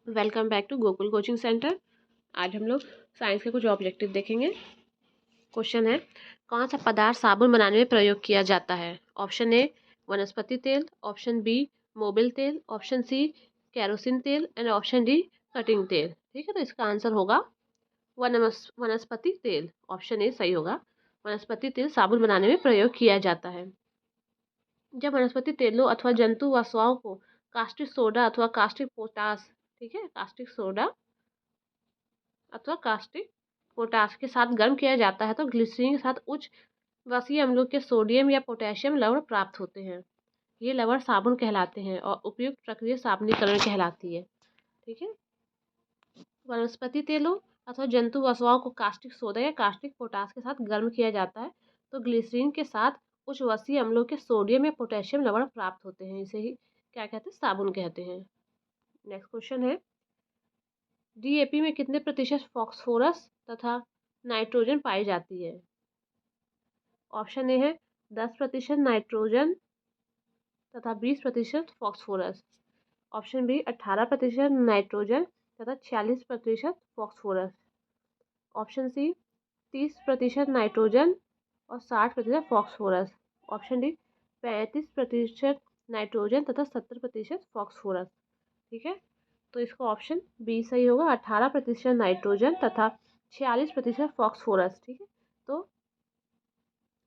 Welcome back to Gokul coaching centre. आज हम लोग साइंस के कुछ ऑब्जेक्टिव देखेंगे। क्वेश्चन है, कौन सा पदार्थ साबुन बनाने में प्रयोग किया जाता है? ऑप्शन ए वनस्पति तेल, ऑप्शन बी मोबिल तेल, ऑप्शन सी केरोसिन तेल एंड ऑप्शन डी कटिंग तेल। ठीक है, तो इसका आंसर होगा वनस्पति तेल। ऑप्शन ए सही होगा। वनस्पति तेल साबुन बनाने में प्रयोग किया जाता है। जब वनस्पति तेलों अथवा जंतु वसाओं को कास्टिक सोडा अथवा कास्टिक पोटास, ठीक है, कास्टिक सोडा अथवा कास्टिक पोटाश के साथ गर्म किया जाता है तो ग्लिसरीन के साथ उच्च वसीय अम्लों के सोडियम या पोटेशियम लवण प्राप्त होते हैं। ये लवण साबुन कहलाते हैं और उपयुक्त प्रक्रिया साबुनीकरण कहलाती है। ठीक है, वनस्पति तेलों अथवा जंतु वसाओं को कास्टिक सोडा या कास्टिक पोटाश के साथ गर्म किया जाता है तो ग्लिसरीन के साथ उच्च वसीय अम्लों के सोडियम या पोटेशियम लवण प्राप्त होते हैं। इसे ही क्या कहते हैं? साबुन कहते हैं। नेक्स्ट क्वेश्चन है, डीएपी में कितने प्रतिशत फॉस्फोरस तथा नाइट्रोजन पाई जाती है? ऑप्शन ए है 10% नाइट्रोजन तथा 20% फॉस्फोरस, ऑप्शन बी 18% नाइट्रोजन तथा 46% फॉस्फोरस, ऑप्शन सी 30% नाइट्रोजन और 60% फॉस्फोरस, ऑप्शन डी 35% नाइट्रोजन तथा 70% फॉस्फोरस। ठीक है, तो इसका ऑप्शन बी सही होगा, 18% नाइट्रोजन तथा 46% फॉस्फोरस। ठीक है, तो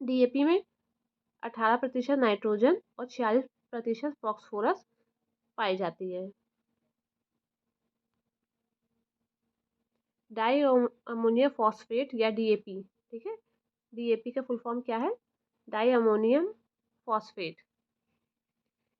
डीएपी में 18% नाइट्रोजन और 46% फॉस्फोरस पाई जाती है। डाई अमोनियम फॉस्फेट या डीएपी, ठीक है, डीएपी का फुल फॉर्म क्या है? डाई अमोनियम फॉस्फेट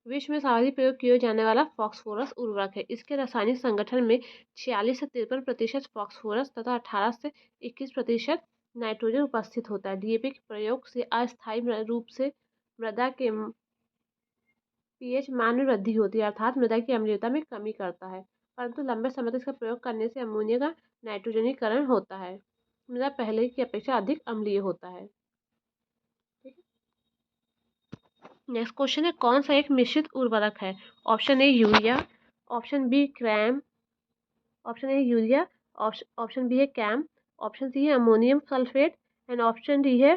विश्व में सर्वाधिक प्रयोग किया जाने वाला फॉस्फोरस उर्वरक है। इसके रासायनिक संगठन में 46 से 53% फॉस्फोरस तथा 18 से 21% नाइट्रोजन उपस्थित होता है। डीएपी के प्रयोग से अस्थायी रूप से मृदा के पीएच मान में वृद्धि होती है, अर्थात मृदा की अम्लीयता में कमी करता है, परंतु लंबे समय तक इसका प्रयोग करने से अमोनिया का नाइट्रोजनीकरण होता है। मृदा पहले की अपेक्षा अधिक अम्लीय होता है। नेक्स्ट क्वेश्चन है, कौन सा एक मिश्रित उर्वरक है? Option A urea, option B क्रैम, option A urea, option B है कैम, ऑप्शन सी है ammonium sulphate and option D है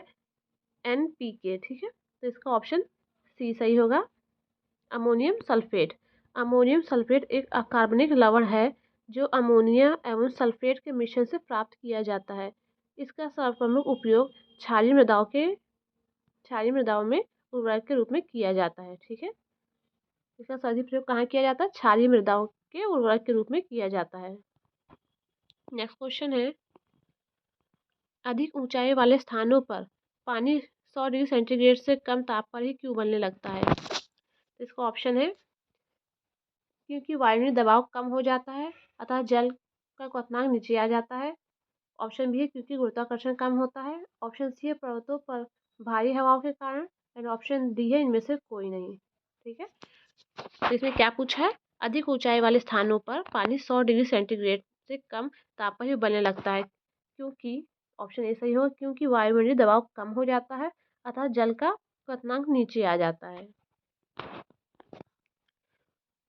एनपीके। ठीक है, तो इसका ऑप्शन सी सही होगा, अमोनियम सल्फेट। अमोनियम सल्फेट एक अकार्बनिक लवण है जो अमोनिया एवं सल्फेट के मिश्रण से प्राप्त किया जाता है। इसका सर्वप्रमुख उपयोग क्षारीय मृदाओं में उर्वरक के रूप में किया जाता है। ठीक है, इसका सर्वाधिक प्रयोग कहाँ किया जाता है? क्षारीय मृदाओं के उर्वरक के रूप में किया जाता है। नेक्स्ट क्वेश्चन है, अधिक ऊंचाई वाले स्थानों पर पानी 100 डिग्री सेंटीग्रेड से कम ताप पर ही क्यों उबलने लगता है? तो इसका ऑप्शन है क्योंकि वायुमंडलीय दबाव कम हो जाता है अतः जल का क्वथनांक नीचे आ जाता है, ऑप्शन बी है क्योंकि गुरुत्वाकर्षण कम होता है, ऑप्शन सी है पर्वतों पर भारी हवाओं के कारण एंड ऑप्शन डी है इनमें से कोई नहीं। ठीक है, तो इसमें क्या पूछा है? अधिक ऊंचाई वाले स्थानों पर पानी 100 डिग्री सेंटीग्रेड से कम ताप पर ही उबलने लगता है क्योंकि, ऑप्शन ए सही होगा, क्योंकि वायुमंडलीय दबाव कम हो जाता है अतः जल का क्वथनांक नीचे आ जाता है।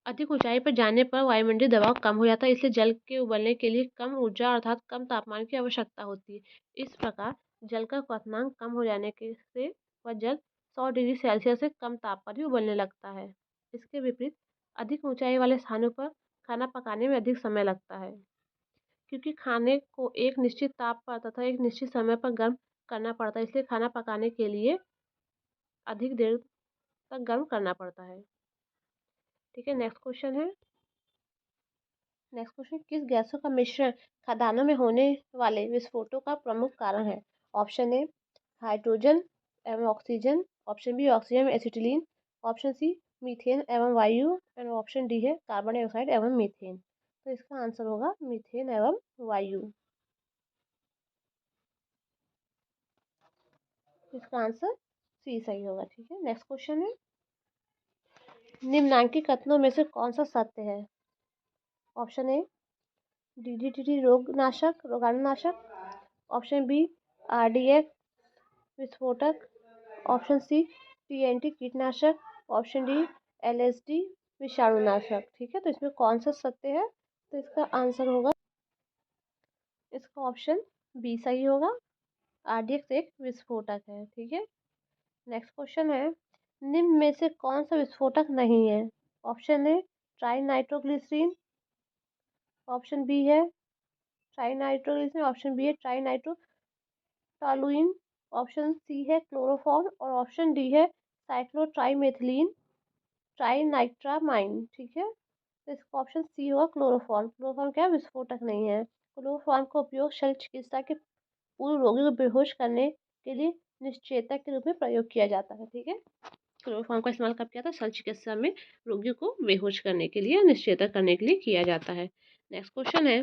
अधिक ऊंचाई पर जाने पर वायुमंडलीय दबाव कम हो जाता है, इसलिए जल के उबलने के लिए कम ऊर्जा अर्थात कम तापमान की आवश्यकता होती है। इस प्रकार जल का क्वथनांक कम हो जाने के से वह जल 100 डिग्री सेल्सियस से कम ताप पर ही उबलने लगता है। इसके विपरीत अधिक ऊंचाई वाले स्थानों पर खाना पकाने में अधिक समय लगता है क्योंकि खाने को एक निश्चित ताप पर तथा एक निश्चित समय पर गर्म करना पड़ता है, इसलिए खाना पकाने के लिए अधिक देर तक गर्म करना पड़ता है। ठीक है, नेक्स्ट क्वेश्चन है, नेक्स्ट क्वेश्चन, किस गैसों का मिश्रण खदानों में होने वाले विस्फोटों का प्रमुख कारण है? ऑप्शन ए हाइड्रोजन एवं ऑक्सीजन, ऑप्शन बी ऑक्सीजन एवं एसिटिलीन, ऑप्शन सी मीथेन एवं वायु एंड ऑप्शन डी है कार्बन डाइऑक्साइड एवं मीथेन। तो इसका आंसर होगा मीथेन एवं वायु। इसका आंसर सी सही होगा। ठीक है, नेक्स्ट क्वेश्चन है, निम्नांकित कथनों में से कौन सा सत्य है? ऑप्शन ए डीडीटी रोगाणुनाशक, ऑप्शन बी आरडीएक्स विस्फोटक, ऑप्शन सी टीएनटी कीटनाशक, ऑप्शन डी एलएसडी विषाणुनाशक। ठीक है, तो इसमें कौन सा सत्य है? तो इसका आंसर होगा, इसका ऑप्शन बी सही होगा। आरडीएक्स एक विस्फोटक है। ठीक है, नेक्स्ट क्वेश्चन है, निम्न में से कौन सा विस्फोटक नहीं है? Option A trinitroglycerine, option B है ट्राई नाइट्रोग्लिसरीन, ऑप्शन बी है ट्राई नाइट्रोटॉलुइन, ऑप्शन सी है क्लोरोफॉर्म और ऑप्शन डी है साइक्लोट्राइमेथिलीन ट्राइनाइट्रामाइन। ठीक है, तो इसका ऑप्शन सी होगा क्लोरोफॉर्म। क्लोरोफॉर्म क्या विस्फोटक नहीं है। क्लोरोफॉर्म का उपयोग शल्य चिकित्सा के पूर्व रोगी को बेहोश करने के लिए निश्चेतक के रूप में प्रयोग किया जाता है। ठीक है, क्लोरोफॉर्म का इस्तेमाल कब किया था? शल्य चिकित्सा में रोगियों को बेहोश करने के लिए, निश्चेतक करने के लिए किया जाता है। नेक्स्ट क्वेश्चन है,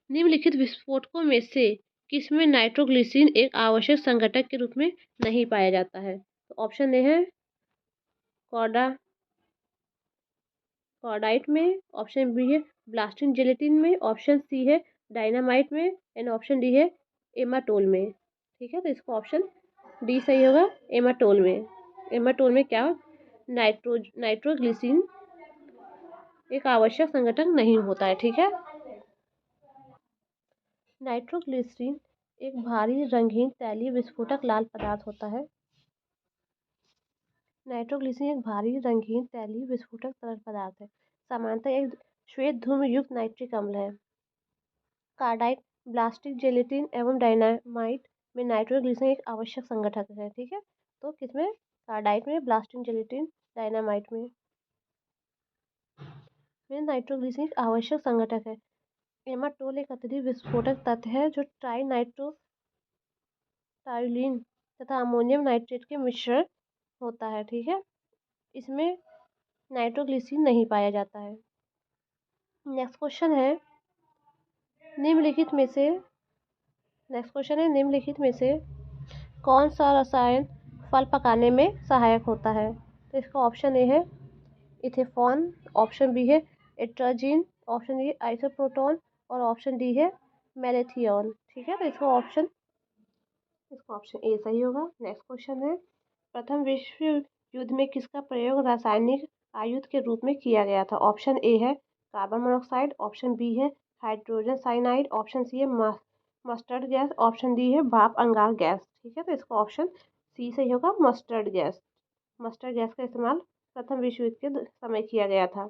निम्नलिखित विस्फोटकों में से किसमें नाइट्रोग्लिसरीन एक आवश्यक संघटक के रूप में नहीं पाया जाता है? तो ऑप्शन ए है कॉर्डा कॉर्डाइट में, ऑप्शन बी है ब्लास्टिन जेलेटिन में, ऑप्शन सी है डायनामाइट में एंड ऑप्शन डी है एमाटोल में। ठीक है, तो इसका ऑप्शन डी सही होगा, एमाटोल में। एमाटोल में क्या नाइट्रोग्लिसरीन एक आवश्यक संघटक नहीं होता है। ठीक है, नाइट्रोग्लिसरीन एक भारी रंगीन तैलीय विस्फोटक लाल पदार्थ होता है। नाइट्रोग्लिसरीन एक भारी रंगीन तैलीय विस्फोटक तरल पदार्थ है। सामान्यतः एक श्वेत धूम युक्त नाइट्रिक अम्ल है। कार्डाइट, ब्लास्टिक जेलेटिन एवं डायनामाइट में नाइट्रोग्लिसरीन एक आवश्यक संघटक है। ठीक है, तो किसमें? कार्डाइट में, ब्लास्टिक जेलेटिन, डायनामाइट में नाइट्रोग्लिसरीन एक आवश्यक संघटक है। एमाटोल एक अत्यधिक विस्फोटक तत्व है जो ट्राइनाइट्रोटाइलिन तथा अमोनियम नाइट्रेट के मिश्रण होता है। ठीक है, इसमें नाइट्रोग्लिसरीन नहीं पाया जाता है। नेक्स्ट क्वेश्चन है, निम्नलिखित में से कौन सा रसायन फल पकाने में सहायक होता है? तो इसका ऑप्शन ए है इथेफॉन, ऑप्शन बी है एट्राजीन, ऑप्शन डी आइसोप्रोटोन और ऑप्शन डी है मेलेथियोन। ठीक है, तो इसका ऑप्शन ए सही होगा। नेक्स्ट क्वेश्चन है, प्रथम विश्व युद्ध में किसका प्रयोग रासायनिक आयुध के रूप में किया गया था? ऑप्शन ए है कार्बन मोनोऑक्साइड, ऑप्शन बी है हाइड्रोजन साइनाइड, ऑप्शन सी है मस्टर्ड गैस, ऑप्शन डी है भाप अंगार गैस। ठीक है, तो इसका ऑप्शन सी सही होगा, मस्टर्ड गैस। मस्टर्ड गैस का इस्तेमाल प्रथम विश्व युद्ध के समय किया गया था।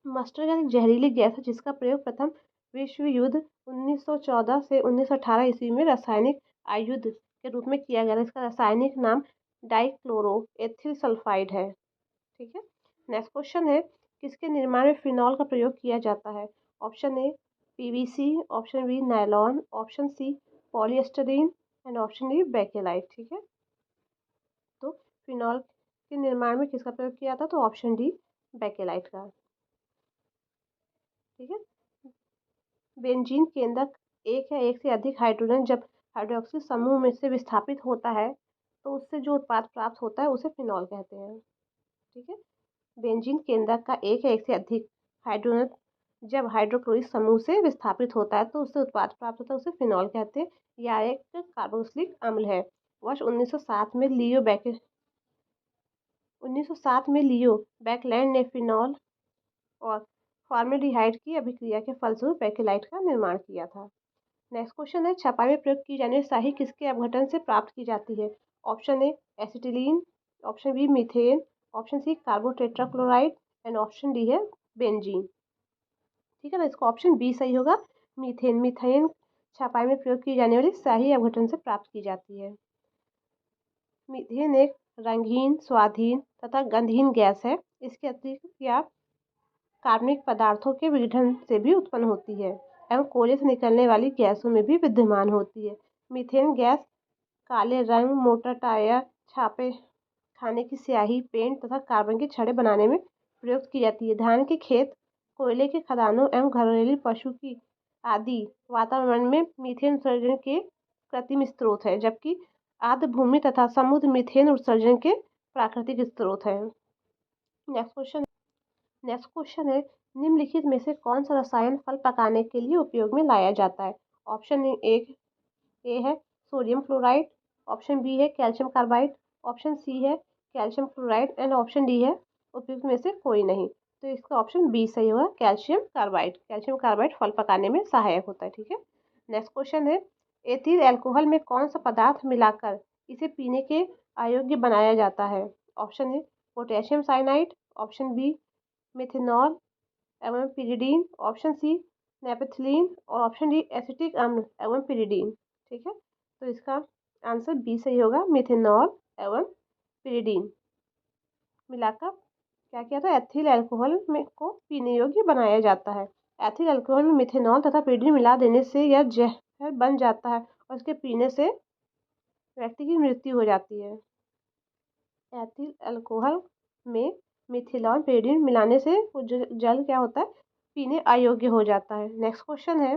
मस्टर्ड गैस एक जहरीली गैस है जिसका प्रयोग प्रथम विश्व युद्ध 1914 से 1918 ईस्वी में रासायनिक आयुध के रूप में किया गया था। इसका रासायनिक नाम डाइक्लोरो एथिल सल्फाइड है। ठीक है, नेक्स्ट क्वेश्चन है, किसके निर्माण में फिनॉल का प्रयोग किया जाता है? Option A PVC, option B nylon, option C polystyrene and option D bakelite. ठीक है, तो फिनॉल के निर्माण में किसका प्रयोग किया था? तो ऑप्शन डी बेकेलाइट का। ठीक है, बेंजीन केंद्रक एक या एक से अधिक हाइड्रोजन जब हाइड्रोक्सी समूह में से विस्थापित होता है तो उससे जो उत्पाद प्राप्त होता है उसे फिनॉल कहते हैं। ठीक है, बेंजीन केंद्रक का एक या एक से अधिक हाइड्रोजन जब हाइड्रोक्लोरिक समूह से विस्थापित होता है तो उससे उत्पाद प्राप्त होता है, उसे फिनॉल कहते हैं। यह एक कार्बोक्सिलिक अम्ल है। वर्ष 1907 में लियो बैकलैंड ने फिनॉल और फॉर्मेल्डिहाइड की अभिक्रिया के फलस्वरूप बेकेलाइट का निर्माण किया था। नेक्स्ट क्वेश्चन है, छपाई में प्रयोग की जाने वाली स्याही किसके अपघटन से प्राप्त की जाती है? Option A acetylene, option B methane, option C carbon tetrachloride and option D है बेंजीन। ठीक है, तो इसका ऑप्शन बी सही होगा, मीथेन। मीथेन छपाई में प्रयोग की जाने वाली स्याही अपघटन से प्राप्त की जाती है। मीथेन एक रंगहीन, स्वादहीन तथा गंधहीन गैस है। इसके अतिरिक्त यह कार्बनिक पदार्थों के विघटन से भी उत्पन्न होती है एवं कोयले से निकलने वाली गैसों में भी विद्यमान होती है। मीथेन गैस काले रंग, मोटर टायर, छापे खाने की स्याही, पेंट तथा कार्बन की छड़ें बनाने में प्रयुक्त की जाती है। धान के खेत, कोयले के खदानों एवं घरेलू पशु की आदि वातावरण में मीथेन उत्सर्जन के कृत्रिम स्रोत है, जबकि आर्द्र भूमि तथा समुद्र मीथेन उत्सर्जन के प्राकृतिक स्रोत है। नेक्स्ट क्वेश्चन है, निम्नलिखित में से कौन सा रसायन फल पकाने के लिए उपयोग में लाया जाता है? ऑप्शन ए है सोडियम फ्लोराइड, ऑप्शन बी है कैल्शियम कार्बाइड, ऑप्शन सी है calcium fluoride and option D है उपयुक्त में से कोई नहीं। तो इसका ऑप्शन बी सही होगा, कैल्शियम कार्बाइड। कैल्शियम कार्बाइड फल पकाने में सहायक होता है। ठीक है, नेक्स्ट क्वेश्चन है, एथिल अल्कोहल में कौन सा पदार्थ मिलाकर इसे पीने के अयोग्य बनाया जाता है? Option A potassium cyanide, option B methanol एवं पिरिडीन, ऑप्शन सी नेपथलीन और ऑप्शन डी एसिटिक अम्ल एवं पिरिडीन। ठीक है, तो इसका आंसर बी सही होगा, मिथेनॉल एवं पिरिडीन मिलाकर क्या किया था, एथिल अल्कोहल में को पीने योग्य बनाया जाता है। एथिल अल्कोहल में मिथेनॉल तथा पिरिडीन मिला देने से यह जहर बन जाता है और इसके पीने से व्यक्ति की मृत्यु हो जाती है। एथिल अल्कोहल में मिथिलॉन पिरिडीन मिलाने से वो जल क्या होता है, पीने अयोग्य हो जाता है। नेक्स्ट क्वेश्चन है,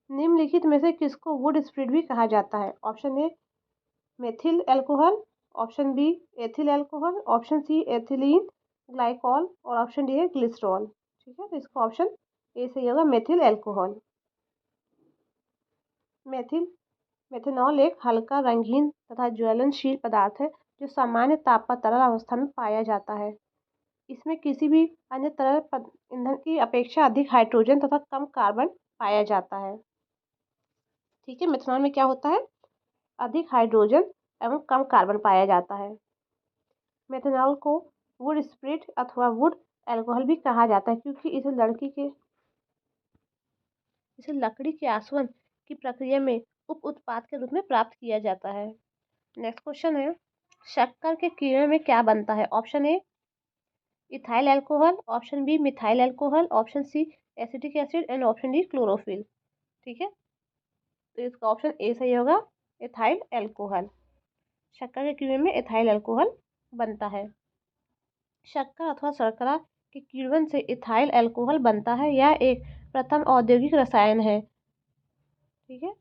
निम्नलिखित में से किसको वुड स्प्रिट भी कहा जाता है? Option A methyl alcohol, option B ethyl alcohol, option C ethylene glycol और ऑप्शन डी है ग्लिसरॉल। ठीक है, तो इसका ऑप्शन ए सही होगा, मेथिल अल्कोहल। मेथनॉल एक हल्का रंगीन तथा ज्वलनशील पदार्थ है जो सामान्य ताप पर तरल अवस्था में पाया जाता है। इसमें किसी भी अन्य तरल ईंधन की अपेक्षा अधिक हाइड्रोजन तथा कम कार्बन पाया जाता है। ठीक है, मेथनॉल में क्या होता है, अधिक हाइड्रोजन एवं कम कार्बन पाया जाता है। मेथनॉल को वुड स्प्रिट अथवा वुड अल्कोहल भी कहा जाता है क्योंकि इसे लकड़ी के आसवन की प्रक्रिया में उप उत्पाद के रूप में प्राप्त किया जाता है। नेक्स्ट क्वेश्चन है, शक्कर के कीड़े में क्या बनता है? Option A ethyl alcohol, option B methyl alcohol, option C acetic acid and option D chlorophyll. ठीक है, तो इसका ऑप्शन ए सही होगा, इथाइल अल्कोहल। शक्कर के कीड़े में इथाइल अल्कोहल बनता है। शक्कर अथवा शर्करा के किण्वन से इथाइल अल्कोहल बनता है। यह एक प्रथम औद्योगिक रसायन है। ठीक है,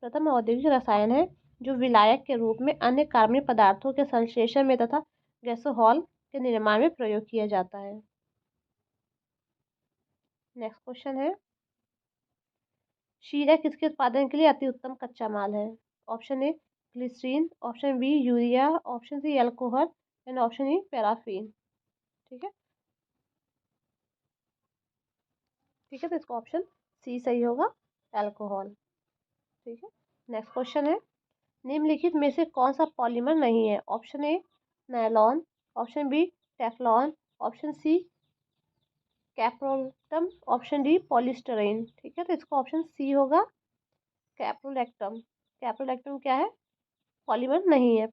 प्रथम औद्योगिक रसायन है जो विलायक के रूप में अन्य कार्बनिक पदार्थों के संश्लेषण में तथा गैसोहॉल के निर्माण में प्रयोग किया जाता है। नेक्स्ट क्वेश्चन है, शीरा किसके उत्पादन के लिए अति उत्तम कच्चा माल है? Option A glycerine, option B urea, option C alcohol and option E paraffin. ठीक है, ठीक है, तो इसका ऑप्शन सी सही होगा, अल्कोहल। ठीक है, नेक्स्ट क्वेश्चन है, निम्नलिखित में से कौन सा पॉलीमर नहीं है? Option A nylon, option B Teflon, option C caprolactam, option D polystyrene. ठीक है, तो इसका ऑप्शन सी होगा, कैप्रोलैक्टम। कैप्रोलैक्टम क्या है, पॉलीमर नहीं है।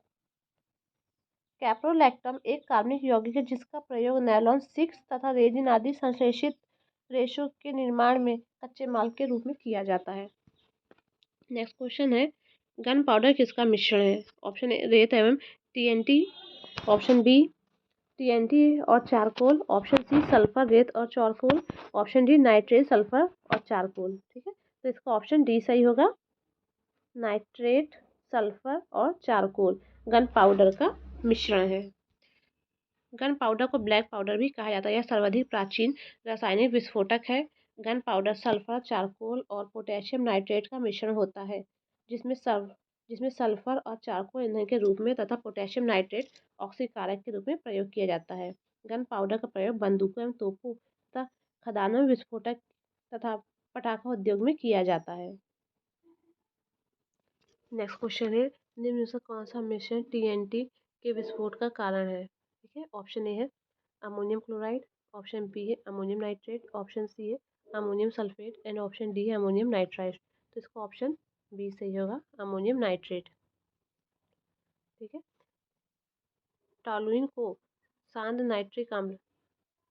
कैप्रोलैक्टम एक कार्बनिक यौगिक है जिसका प्रयोग नायलॉन 6 तथा रेजिन आदि संश्लेषित रेशों के निर्माण में कच्चे माल के रूप में किया जाता है। नेक्स्ट क्वेश्चन है, गन पाउडर किसका मिश्रण है? ऑप्शन ए रेत एवं टीएनटी, ऑप्शन बी टीएनटी और चारकोल, ऑप्शन सी सल्फर रेत और charcoal, option D nitrate sulphur और चारकोल। ठीक है, तो इसका ऑप्शन डी सही होगा, नाइट्रेट सल्फर और चारकोल गन पाउडर का मिश्रण है। गन पाउडर को ब्लैक पाउडर भी कहा जाता है। यह सर्वाधिक प्राचीन रासायनिक विस्फोटक है। गन पाउडर सल्फर, चारकोल और पोटेशियम नाइट्रेट का मिश्रण होता है जिसमें सल्फर और चारकोल ईंधन के रूप में तथा पोटेशियम नाइट्रेट ऑक्सीकारक के रूप में प्रयोग किया जाता है। गन पाउडर का प्रयोग बंदूकों एवं तोपों तथा खदानों में विस्फोटक तथा पटाखा उद्योग में किया जाता है। नेक्स्ट क्वेश्चन है, निम्न में से कौन सा मिश्रण टीएनटी के विस्फोट का कारण है? ठीक है, ऑप्शन ए है अमोनियम क्लोराइड, ऑप्शन बी है अमोनियम नाइट्रेट, ऑप्शन सी है ammonium sulphate and option D है अमोनियम नाइट्राइड। तो इसका ऑप्शन बी सही होगा, अमोनियम नाइट्रेट। ठीक है, टॉलुइन को सांद्र नाइट्रिक अम्ल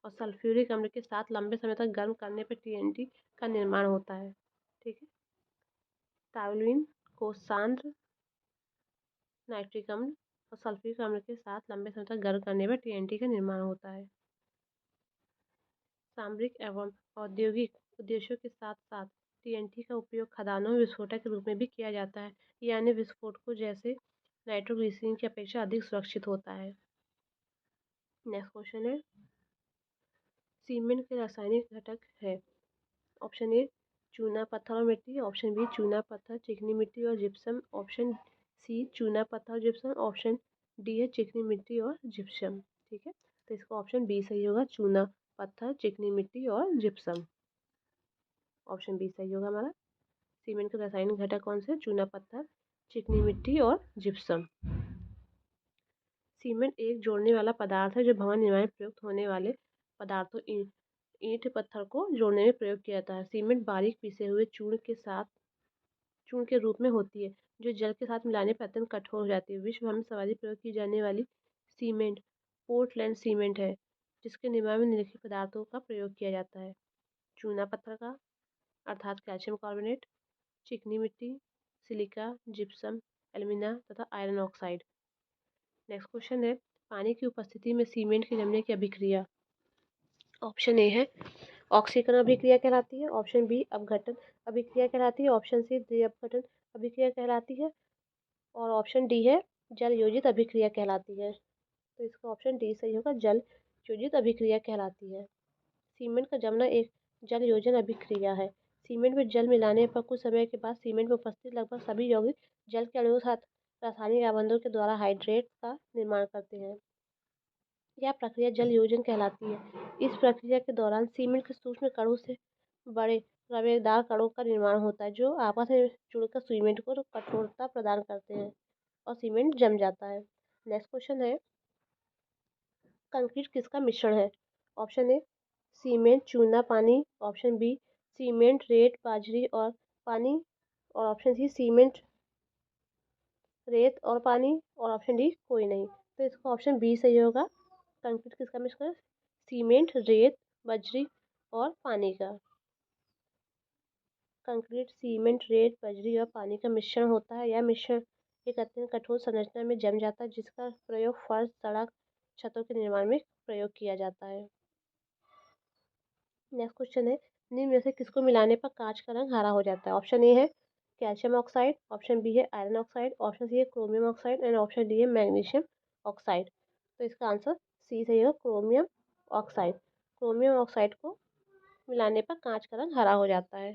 और सल्फ्यूरिक अम्ल के साथ लंबे समय तक गर्म करने पर टीएनटी का निर्माण होता है। ठीक है, टॉलुइन को सांद्र नाइट्रिक अम्ल और सल्फ्यूरिक अम्ल के साथ लंबे समय तक गर्म करने पर टीएनटी का निर्माण होता है। सामरिक एवं औद्योगिक उद्देश्यों के साथ साथ टीएनटी का उपयोग खदानों में विस्फोटक के रूप में भी किया जाता है। यह अन्य विस्फोटकों जैसे नाइट्रोग्लिसरीन की अपेक्षा अधिक सुरक्षित होता है। नेक्स्ट क्वेश्चन है, सीमेंट के रासायनिक घटक है। ऑप्शन ए चूना पत्थर और मिट्टी, ऑप्शन बी चूना पत्थर चिकनी मिट्टी और जिप्सम, ऑप्शन सी चूना पत्थर और जिप्सम, ऑप्शन डी है चिकनी मिट्टी और जिप्सम। ठीक है, तो इसका ऑप्शन बी सही होगा, चूना पत्थर, चिकनी मिट्टी और जिप्सम। ऑप्शन बी सही होगा हमारा। सीमेंट के रासायनिक घटक कौन से? चूना पत्थर, चिकनी मिट्टी और जिप्सम। सीमेंट एक जोड़ने वाला पदार्थ है जो भवन निर्माण में प्रयुक्त होने वाले पदार्थों ईंट पत्थर को जोड़ने में प्रयोग किया जाता है। सीमेंट बारीक पिसे हुए चूर्ण के रूप में होती है जो जल के साथ मिलाने पर अत्यंत कठोर हो जाती है। विश्व भर में सर्वाधिक प्रयोग की जाने वाली सीमेंट पोर्टलैंड सीमेंट है जिसके निर्माण में निम्नलिखित पदार्थों का प्रयोग किया जाता है। चूना पत्थर का अर्थात कैल्शियम कार्बोनेट, चिकनी मिट्टी, सिलिका, जिप्सम, एल्यूमिना तथा आयरन ऑक्साइड। नेक्स्ट क्वेश्चन है, पानी की उपस्थिति में सीमेंट के जमने की अभिक्रिया। ऑप्शन ए है ऑक्सीकरण अभिक्रिया कहलाती है, ऑप्शन बी अपघटन अभिक्रिया कहलाती है, ऑप्शन सी द्विअपघटन अभिक्रिया कहलाती है और ऑप्शन डी है जल योजित अभिक्रिया कहलाती है। तो इसका ऑप्शन डी सही होगा, जल योजित अभिक्रिया कहलाती है। सीमेंट का जमना एक जल योजन अभिक्रिया है। सीमेंट में जल मिलाने पर कुछ समय के बाद सीमेंट में उपस्थित लगभग सभी यौगिक जल के अणुओं के साथ रासायनिक आबंधों के द्वारा हाइड्रेट का निर्माण करते हैं। यह प्रक्रिया जल योजन कहलाती है। इस प्रक्रिया के दौरान सीमेंट के सूक्ष्म कणों से बड़े रवेदार कणों का निर्माण होता है जो आपस में जुड़कर सीमेंट को कठोरता प्रदान करते हैं और सीमेंट जम जाता है। नेक्स्ट क्वेश्चन है, कंक्रीट किसका मिश्रण है? ऑप्शन ए सीमेंट, चूना, पानी, ऑप्शन बी सीमेंट, रेत, बाजरी और पानी और ऑप्शन सी सीमेंट, रेत और पानी और ऑप्शन डी कोई नहीं। तो इसका ऑप्शन बी सही होगा। कंक्रीट किसका मिश्रण? सीमेंट, रेत, बजरी और पानी का। कंक्रीट सीमेंट, रेत, बजरी और पानी का मिश्रण होता है। यह मिश्रण एक अत्यंत कठोर संरचना में जम जाता है जिसका प्रयोग फर्श, सड़क, छतों के निर्माण में प्रयोग किया जाता है। नेक्स्ट क्वेश्चन है, निम्न में से किसको मिलाने पर कांच का रंग हरा हो जाता है? ऑप्शन ए है कैल्शियम ऑक्साइड, ऑप्शन बी है आयरन ऑक्साइड, ऑप्शन सी है chromium oxide and option D है मैग्नीशियम ऑक्साइड। तो इसका आंसर सी सही होगा, क्रोमियम ऑक्साइड। क्रोमियम ऑक्साइड को मिलाने पर कांच का रंग हरा हो जाता है।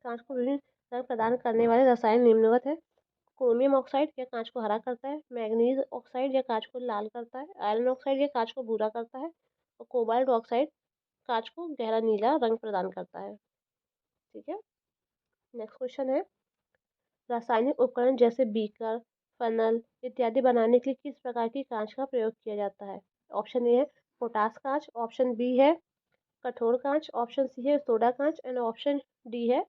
कांच को विभिन्न रंग प्रदान करने वाले रसायन निम्नवत है। क्रोमियम ऑक्साइड यह कांच को हरा करता है, मैग्नीज ऑक्साइड यह कांच को लाल करता है, आयरन ऑक्साइड यह कांच को भूरा करता है और कोबाल्ट ऑक्साइड कांच को गहरा नीला रंग प्रदान करता है। ठीक है, नेक्स्ट क्वेश्चन है, रासायनिक उपकरण जैसे बीकर, फनल इत्यादि बनाने के लिए किस प्रकार की कांच का प्रयोग किया जाता है? ऑप्शन ए है पोटास कांच, ऑप्शन बी है कठोर कांच, ऑप्शन सी है सोडा कांच एंड ऑप्शन डी है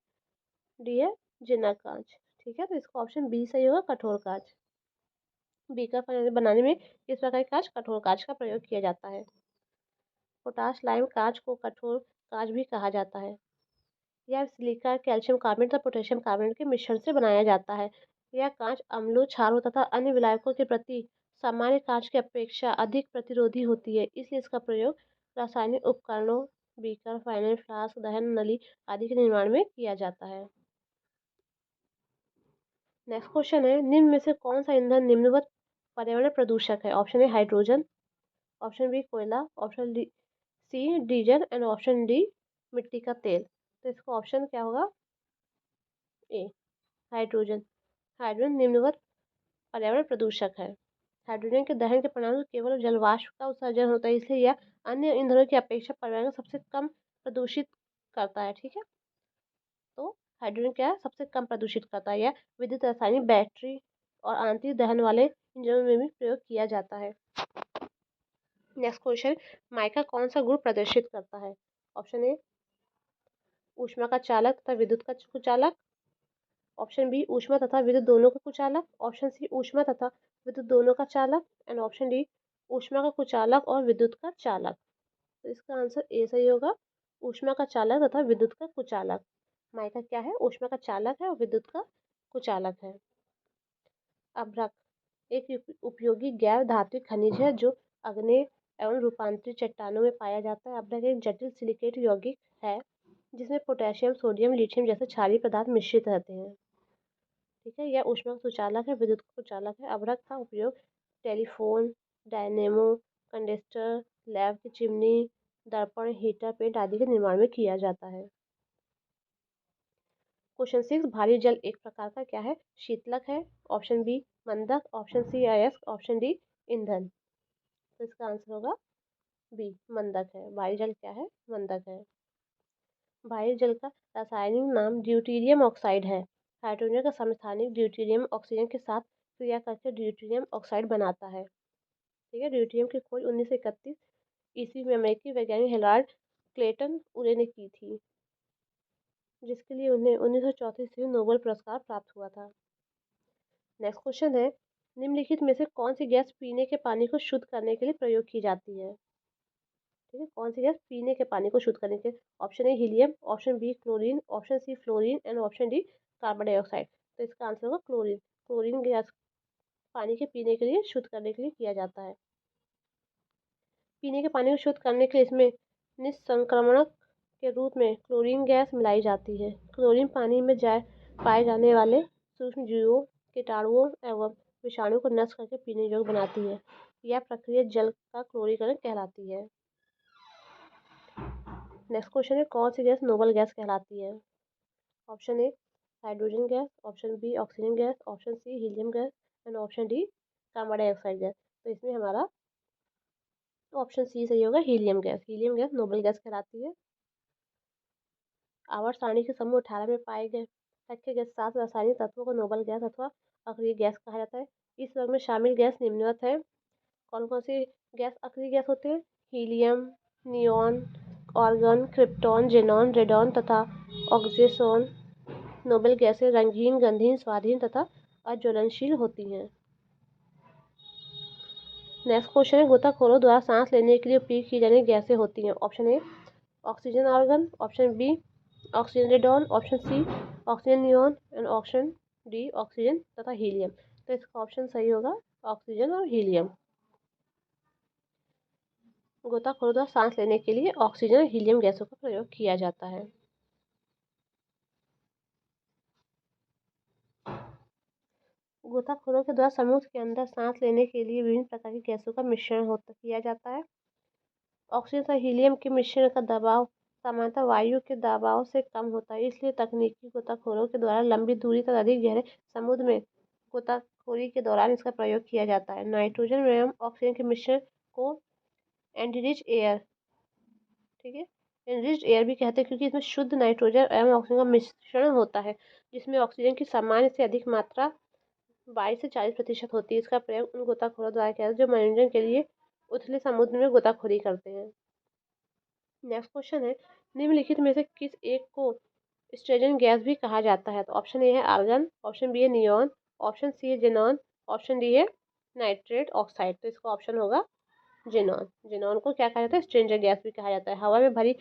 जिना कांच। ठीक है, तो इसका ऑप्शन बी सही होगा, कठोर कांच। बीकर फनल बनाने में किस प्रकार की कांच? कठोर कांच का प्रयोग किया जाता है। पोटाश लाइम कांच को कठोर कांच भी कहा जाता है। यह सिलिका, कैल्शियम कार्बोनेट तथा पोटेशियम कार्बोनेट के मिश्रण से बनाया जाता है। यह कांच अम्लों, क्षारों तथा अन्य विलायकों के प्रति सामान्य कांच की अपेक्षा अधिक प्रतिरोधी होती है, इसलिए इसका प्रयोग रासायनिक उपकरणों, बीकर, फाइनल फ्लास्क, दहन नली आदि के निर्माण में किया जाता है। नेक्स्ट क्वेश्चन है, निम्न में से कौन सा ईंधन निम्नवत पर्यावरण प्रदूषक है? Option A hydrogen, option B कोयला, option D C diesel and option D मिट्टी का तेल। तो इसका ऑप्शन क्या होगा? ए हाइड्रोजन। हाइड्रोजन निम्नवत पर्यावरण प्रदूषक है। हाइड्रोजन के दहन के परिणाम केवल जलवाष्प का उत्सर्जन होता है, इसलिए यह अन्य ईंधनों की अपेक्षा पर्यावरण को सबसे कम प्रदूषित करता है। ठीक है, तो हाइड्रोजन क्या है? सबसे कम प्रदूषित करता है। यह विद्युत, रासायनिक, बैटरी और आंतरिक दहन वाले इंजनों में भी प्रयोग किया जाता है। नेक्स्ट क्वेश्चन, माइका कौन सा गुण प्रदर्शित करता है? ऑप्शन ए ऊष्मा का चालक तथा विद्युत का कुचालक, ऑप्शन बी ऊष्मा तथा विद्युत दोनों का कुचालक, ऑप्शन सी ऊष्मा तथा विद्युत दोनों का चालक एंड ऑप्शन डी ऊष्मा का कुचालक और विद्युत का चालक। तो इसका आंसर ए सही होगा, ऊष्मा का चालक तथा विद्युत का कुचालक। माइका क्या है? ऊष्मा का चालक है और विद्युत का कुचालक है। अभ्रक एक उपयोगी गैर धात्विक खनिज है जो अग्नेय एवं रूपांतरित चट्टानों में पाया जाता है। अभ्रक एक जटिल सिलिकेट यौगिक है जिसमें पोटेशियम, सोडियम, लिथियम जैसे क्षारीय पदार्थ मिश्रित रहते हैं। ठीक है, यह ऊष्मा का सुचालक है, विद्युत का कुचालक है। अभ्रक का उपयोग टेलीफोन, डायनेमो, कंडेंसर, लैब की चिमनी, दर्पण, हीटर, पेंट आदि के निर्माण में किया जाता है। क्वेश्चन 6, भारी जल एक प्रकार का क्या है? शीतलक है, ऑप्शन बी मंदक, ऑप्शन सी अयस्क, ऑप्शन डी ईंधन। तो इसका आंसर होगा बी मंदक है। भारी जल क्या है? मंदक है। भारी जल का रासायनिक नाम ड्यूटीरियम ऑक्साइड है। हाइड्रोजन का समस्थानिक ड्यूटीरियम ऑक्सीजन के साथ क्रिया करके ड्यूटीरियम ऑक्साइड बनाता है। ठीक है। ड्यूटीरियम की खोज 1931 ईस्वी में अमेरिकी वैज्ञानिक हेराल्ड क्लेटन उरे ने की थी, जिसके लिए उन्हें 1934 ईस्वी में नोबेल पुरस्कार प्राप्त हुआ था। नेक्स्ट क्वेश्चन है, निम्नलिखित में से कौन सी गैस पीने के पानी को शुद्ध करने के लिए प्रयोग की जाती है? ठीक है। कौन सी गैस पीने के पानी को शुद्ध करने के? Option A helium, option B chlorine, option C fluorine and option D carbon dioxide. तो इसका आंसर होगा क्लोरीन। क्लोरीन गैस पानी के पीने के लिए शुद्ध करने के लिए किया जाता है। पीने के पानी को शुद्ध करने के लिए इसमें निस्संक्रमणक के रूप में क्लोरीन गैस मिलाई जाती है। क्लोरीन पानी में पाए जाने वाले सूक्ष्म जीवों, कीटाणुओं एवं विषाणु को नष्ट करके पीने योग्य बनाती है। यह प्रक्रिया जल का क्लोरीकरण कहलाती है। नेक्स्ट क्वेश्चन है, कौन सी गैस नोबल गैस कहलाती है? Option A hydrogen gas, option B oxygen gas, option C helium gas and option D carbon dioxide gas. तो इसमें हमारा ऑप्शन सी सही होगा, helium gas. Helium gas noble gas कहलाती है। आवर्त सारणी के समूह 18 में पाए गए रखे गए 7 रासायनिक तत्वों को नोबल गैस अथवा अक्रिय गैस कहा जाता है। इस वर्ग में शामिल गैस निम्नवत है। कौन कौन सी गैस अक्रिय गैस होते हैं? Helium, neon, organ, krypton, xenon, radon तथा ऑक्सीजन। नोबल गैसें रंगीन, गंधहीन, स्वादहीन तथा अज्वलनशील होती हैं। नेक्स्ट क्वेश्चन है, गोताखोरों द्वारा सांस लेने के लिए उपयोग की जाने गैसें होती हैं। Option A oxygen argon, option B oxygen radon, option C oxygen neon and option D oxygen तथा हीलियम। तो इसका ऑप्शन सही होगा ऑक्सीजन और हीलियम। गोताखोरों द्वारा सांस लेने के लिए ऑक्सीजन और हीलियम गैसों का प्रयोग किया जाता है। गोताखोरों के द्वारा समुद्र के अंदर सांस लेने के लिए विभिन्न प्रकार की गैसों का मिश्रण किया जाता है। ऑक्सीजन तथा हीलियम के मिश्रण का दबाव सामान्यतः वायु के दबाव से कम होता है, इसलिए तकनीकी गोताखोरों के द्वारा लंबी दूरी तक अधिक गहरे समुद्र में गोताखोरी के दौरान इसका प्रयोग किया जाता है। नाइट्रोजन एवं ऑक्सीजन के मिश्रण को एनरिच्ड एयर, ठीक है, एनरिच्ड एयर भी कहते हैं, क्योंकि इसमें शुद्ध नाइट्रोजन एवं ऑक्सीजन का मिश्रण होता है, जिसमें ऑक्सीजन की सामान्य से अधिक मात्रा 22 से 40% होती है। इसका प्रयोग उन गोताखोरों द्वारा किया जाता है जो मनोरंजन के लिए उथले समुद्र में गोताखोरी करते हैं। नेक्स्ट क्वेश्चन है, निम्नलिखित में से किस एक को स्ट्रेजन गैस भी कहा जाता है? तो ऑप्शन ए है आर्गन, ऑप्शन बी है नियॉन, ऑप्शन सी है जेनॉन, ऑप्शन डी है नाइट्रेट ऑक्साइड। तो इसका ऑप्शन होगा जेनॉन। जेनॉन को क्या कहा जाता है? स्ट्रेंजर गैस भी कहा जाता है। हवा में भरी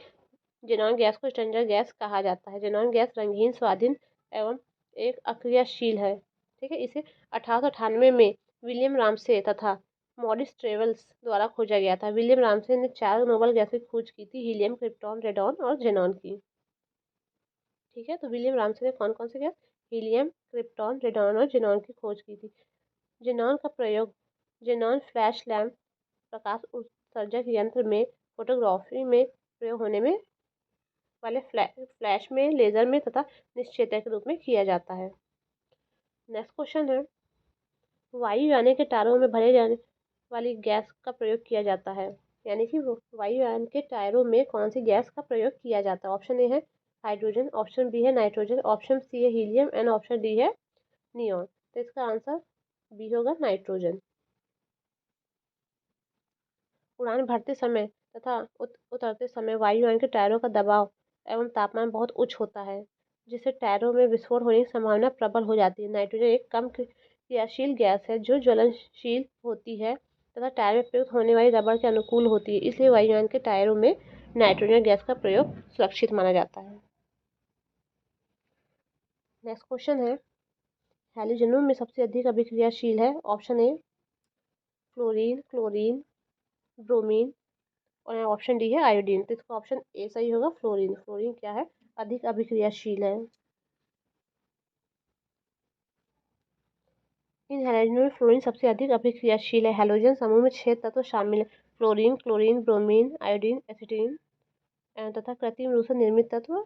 जेनॉन गैस को स्ट्रेंजर गैस कहा जाता है। जेनॉन गैस रंगीन, स्वाधीन एवं एक अक्रियाशील है। ठीक है। इसे 1898 में विलियम रामसे तथा मॉरिस ट्रेवल्स द्वारा खोजा गया था। विलियम रामसे ने 4 नोबल गैस की खोज की थी, हीलियम, क्रिप्टॉन, रेडॉन और जेनॉन की। ठीक है। तो विलियम रामसे ने कौन कौन से गैस? हीलियम, क्रिप्टॉन, रेडॉन और जेनॉन की खोज की थी। जेनॉन का प्रयोग जेनॉन फ्लैश लैम्प प्रकाश उत्सर्जक यंत्र में फोटोग्राफी में प्रयोग होने में वाले फ्लैश में, लेजर में तथा निश्चेतक के रूप में किया जाता है। नेक्स्ट क्वेश्चन है, वायुयान के टायरों में भरे जाने वाली गैस का प्रयोग किया जाता है, यानी कि वायुयान के टायरों में कौन सी गैस का प्रयोग किया जाता है? ऑप्शन ए है हाइड्रोजन, ऑप्शन बी है नाइट्रोजन, ऑप्शन सी है हीलियम एंड ऑप्शन डी है नियॉन। तो इसका आंसर बी होगा नाइट्रोजन। उड़ान भरते समय तथा उतरते समय वायुयान के टायरों का दबाव एवं तापमान बहुत उच्च होता है, जिससे टायरों में विस्फोट होने की संभावना प्रबल हो जाती है। नाइट्रोजन एक कम क्रियाशील गैस है जो ज्वलनशील होती है तथा टायर में प्रयुक्त होने वाली रबड़ के अनुकूल होती है, इसलिए वायुयान के टायरों में नाइट्रोजन गैस का प्रयोग सुरक्षित माना जाता है। नेक्स्ट क्वेश्चन है, हैलोजनों में सबसे अधिक अभिक्रियाशील है। ऑप्शन ए फ्लोरीन, क्लोरीन, ब्रोमीन और ऑप्शन डी है आयोडीन। तो इसका ऑप्शन ए सही होगा, फ्लोरीन। फ्लोरीन क्या है? अधिक अभिक्रियाशील है। इन हैलोजनों में फ्लोरीन सबसे अधिक अभिक्रियाशील है। हैलोजन समूह में 6 तत्व शामिल है, फ्लोरीन, क्लोरीन, ब्रोमीन, आयोडीन, एसिटीन तथा कृत्रिम रूप से निर्मित तत्व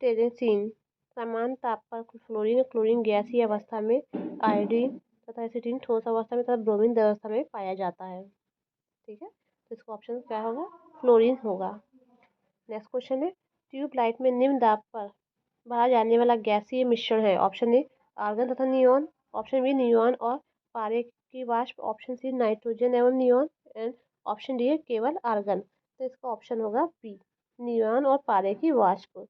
टेरेसीन। समान ताप पर फ्लोरीन और क्लोरीन गैसीय अवस्था में, आयोडीन तथा एसिटीन ठोस अवस्था में तथा ब्रोमीन द्रव अवस्था में पाया जाता है। ठीक है। तो इसका ऑप्शन क्या होगा, फ्लोरीन होगा। नेक्स्ट क्वेश्चन है, ट्यूबलाइट में निम्न दाब पर बाहर जाने वाला गैसीय मिश्रण है। ऑप्शन ए आर्गन तथा नियॉन, ऑप्शन बी नियॉन और पारे की वाष्प, ऑप्शन सी नाइट्रोजन एवं नियॉन, एंड ऑप्शन डी है केवल आर्गन। तो इसका ऑप्शन होगा बी, नियॉन और पारे की वाष्प।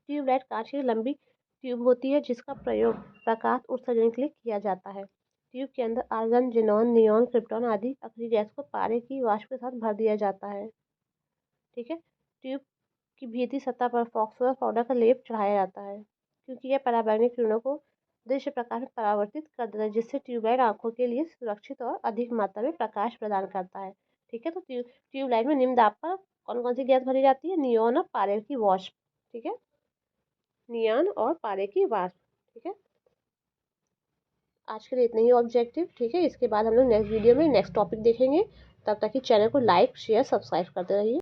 ट्यूबलाइट कांच की लंबी ट्यूब होती है जिसका प्रयोग प्रकाश उत्सर्जन के लिए किया जाता है। ट्यूब के अंदर आर्गन, जिनॉन, नियॉन, क्रिप्टॉन आदि अक्रिय गैस को पारे की वाष्प के साथ भर दिया जाता है। ठीक है। ट्यूब की भीतरी सतह पर फॉस्फोरस पाउडर का लेप चढ़ाया जाता है क्योंकि यह पराबैंगनी किरणों को दृश्य प्रकाश में परावर्तित कर देता है, जिससे ट्यूबलाइट आंखों के लिए सुरक्षित और अधिक मात्रा में प्रकाश प्रदान करता है। ठीक है। तो ट्यूबलाइट में निम्न दाब पर कौन कौन सी गैस भरी जाती है, नियॉन और पारे की वाष्प। ठीक है, नियॉन और पारे की वाष्प। ठीक है, आज के लिए इतना ही ऑब्जेक्टिव। ठीक है, इसके बाद हम लोग नेक्स्ट वीडियो में नेक्स्ट टॉपिक देखेंगे। तब तक कि चैनल को लाइक शेयर सब्सक्राइब करते रहिए।